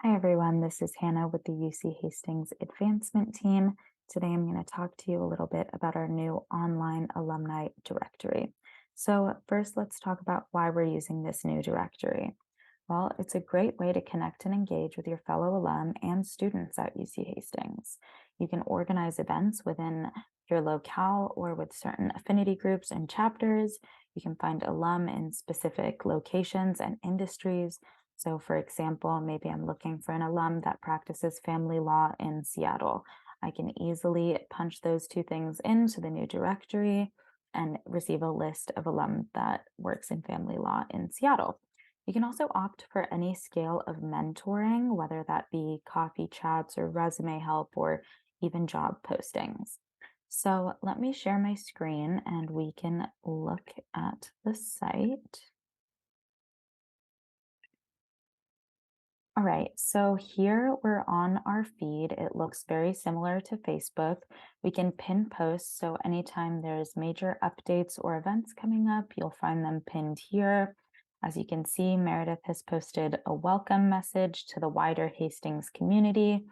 Hi everyone, this is Hannah with the UC Hastings Advancement Team. Today I'm going to talk to you a little bit about our new online alumni directory. So first, let's talk about why we're using this new directory. Well, it's a great way to connect and engage with your fellow alum and students at UC Hastings. You can organize events within your locale or with certain affinity groups and chapters. You can find alum in specific locations and industries. So, for example, maybe I'm looking for an alum that practices family law in Seattle. I can easily punch those two things into the new directory and receive a list of alum that works in family law in Seattle. You can also opt for any scale of mentoring, whether that be coffee chats or resume help or even job postings. So let me share my screen and we can look at the site. All right, so here we're on our feed. It looks very similar to Facebook. We can pin posts, so anytime there's major updates or events coming up, you'll find them pinned here. As you can see, Meredith has posted a welcome message to the wider Hastings community.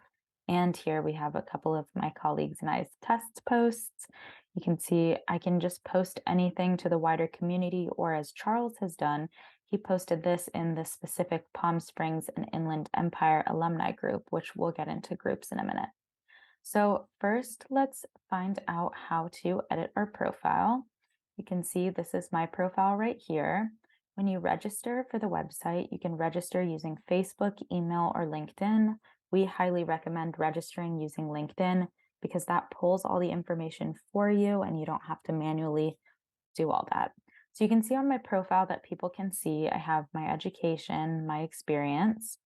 And here we have a couple of my colleagues and I's test posts. You can see I can just post anything to the wider community, or as Charles has done, he posted this in the specific Palm Springs and Inland Empire alumni group, which we'll get into groups in a minute. So first, let's find out how to edit our profile. You can see this is my profile right here. When you register for the website, you can register using Facebook, email, or LinkedIn. We highly recommend registering using LinkedIn because that pulls all the information for you and you don't have to manually do all that. So you can see on my profile that people can see I have my education, my experience.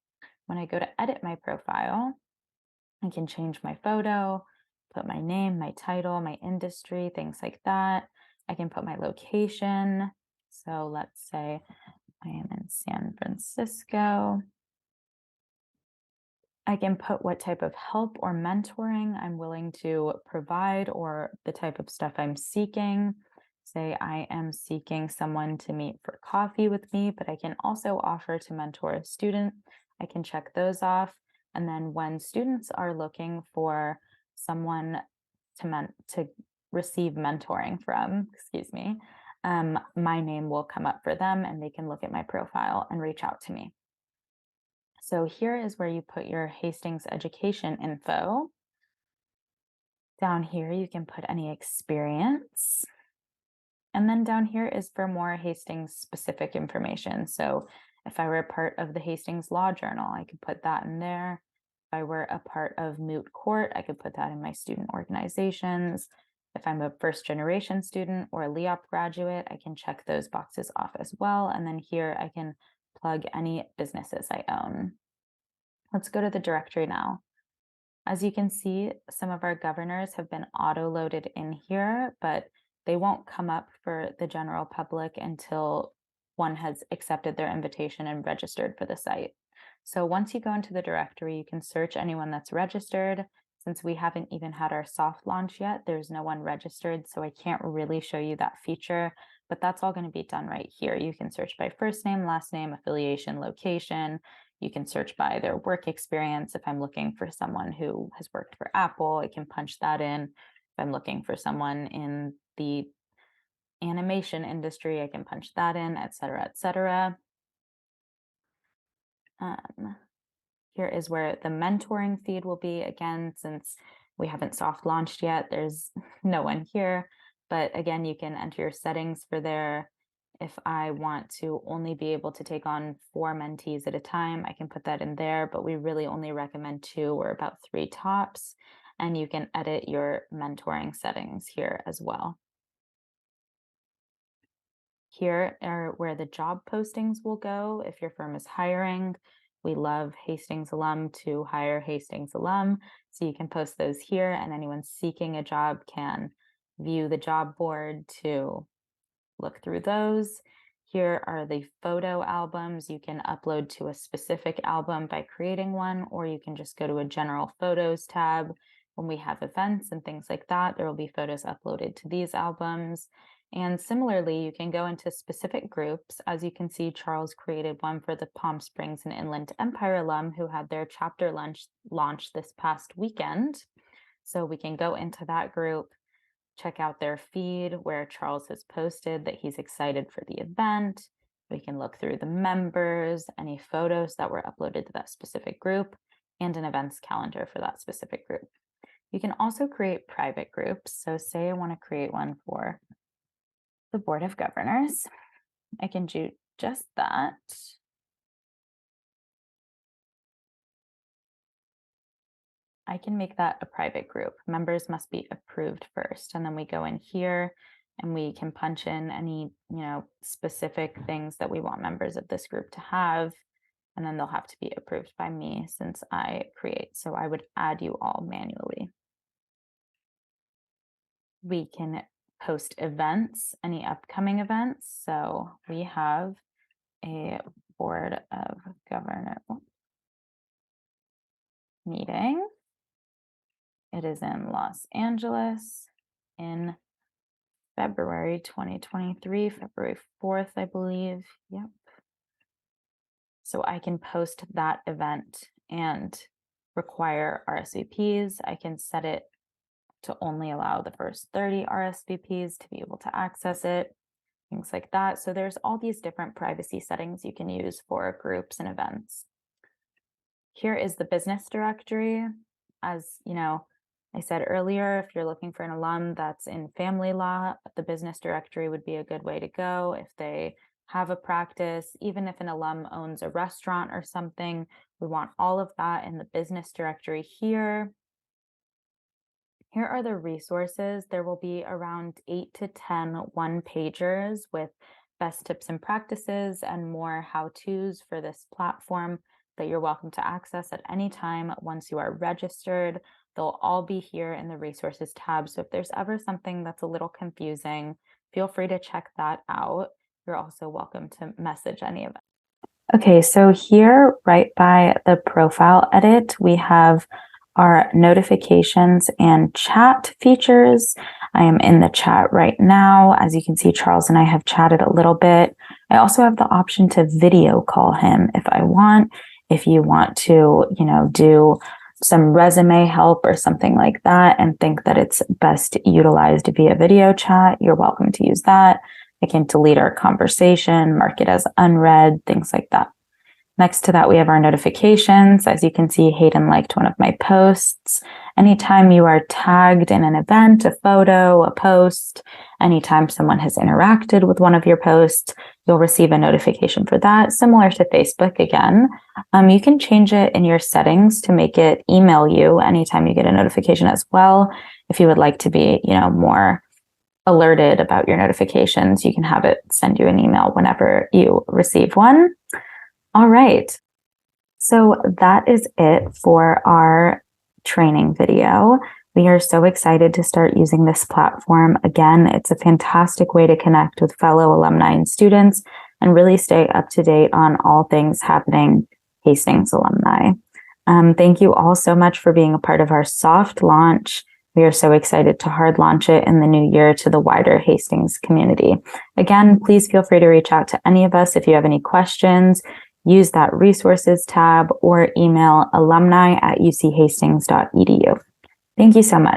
When I go to edit my profile, I can change my photo, put my name, my title, my industry, things like that. I can put my location. So let's say I am in San Francisco. I can put what type of help or mentoring I'm willing to provide or the type of stuff I'm seeking. Say I am seeking someone to meet for coffee with me, but I can also offer to mentor a student. I can check those off. And then when students are looking for someone to receive mentoring from, excuse me, my name will come up for them and they can look at my profile and reach out to me. So here is where you put your Hastings education info. Down here, you can put any experience. And then down here is for more Hastings specific information. So if I were a part of the Hastings Law Journal, I could put that in there. If I were a part of Moot Court, I could put that in my student organizations. If I'm a first generation student or a LEOP graduate, I can check those boxes off as well. And then here I can plug any businesses I own. Let's go to the directory now. As you can see, some of our governors have been auto-loaded in here, but they won't come up for the general public until one has accepted their invitation and registered for the site. So once you go into the directory, you can search anyone that's registered. Since we haven't even had our soft launch yet, there's no one registered, so I can't really show you that feature, but that's all going to be done right here. You can search by first name, last name, affiliation, location. You can search by their work experience. If I'm looking for someone who has worked for Apple, I can punch that in. If I'm looking for someone in the animation industry, I can punch that in, et cetera, et cetera. Here is where the mentoring feed will be. Again, since we haven't soft launched yet, there's no one here. But again, you can enter your settings for there. If I want to only be able to take on 4 mentees at a time, I can put that in there, but we really only recommend 2 or about 3 tops. And you can edit your mentoring settings here as well. Here are where the job postings will go if your firm is hiring. We love Hastings alum to hire Hastings alum. So you can post those here, and anyone seeking a job can view the job board to look through those. Here are the photo albums. You can upload to a specific album by creating one, or you can just go to a general photos tab. When we have events and things like that, there will be photos uploaded to these albums. And similarly, you can go into specific groups. As you can see, Charles created one for the Palm Springs and Inland Empire alum who had their chapter launch this past weekend. So we can go into that group, check out their feed where Charles has posted that he's excited for the event. We can look through the members, any photos that were uploaded to that specific group, and an events calendar for that specific group. You can also create private groups. So say I want to create one for the Board of Governors. I can do just that. I can make that a private group. Members must be approved first. And then we go in here and we can punch in any, specific things that we want members of this group to have. And then they'll have to be approved by me since I create. So I would add you all manually. We can post events, any upcoming events. So we have a Board of Governors meeting. It is in Los Angeles in February 2023, February 4th, I believe. Yep. So I can post that event and require RSVPs. I can set it to only allow the first 30 RSVPs to be able to access it, things like that. So there's all these different privacy settings you can use for groups and events. Here is the business directory. As I said earlier, if you're looking for an alum that's in family law, the business directory would be a good way to go. If they have a practice, even if an alum owns a restaurant or something, we want all of that in the business directory here. Here are the resources. There will be around 8 to 10 one-pagers with best tips and practices and more how-tos for this platform that you're welcome to access at any time once you are registered. They'll all be here in the resources tab. So if there's ever something that's a little confusing, feel free to check that out. You're also welcome to message any of it. Okay, so here right by the profile edit, we have our notifications and chat features. I am in the chat right now. As you can see, Charles and I have chatted a little bit. I also have the option to video call him if I want. If you want to, do some resume help or something like that and think that it's best utilized via video chat, you're welcome to use that. I can delete our conversation, mark it as unread, things like that. Next to that, we have our notifications. As you can see, Hayden liked one of my posts. Anytime you are tagged in an event, a photo, a post, anytime someone has interacted with one of your posts, you'll receive a notification for that, similar to Facebook again. You can change it in your settings to make it email you anytime you get a notification as well. If you would like to be, more alerted about your notifications, you can have it send you an email whenever you receive one. All right, so that is it for our training video. We are so excited to start using this platform. Again, it's a fantastic way to connect with fellow alumni and students and really stay up to date on all things happening Hastings alumni. Thank you all so much for being a part of our soft launch. We are so excited to hard launch it in the new year to the wider Hastings community. Again, please feel free to reach out to any of us if you have any questions. Use that resources tab or email alumni@uchastings.edu. Thank you so much.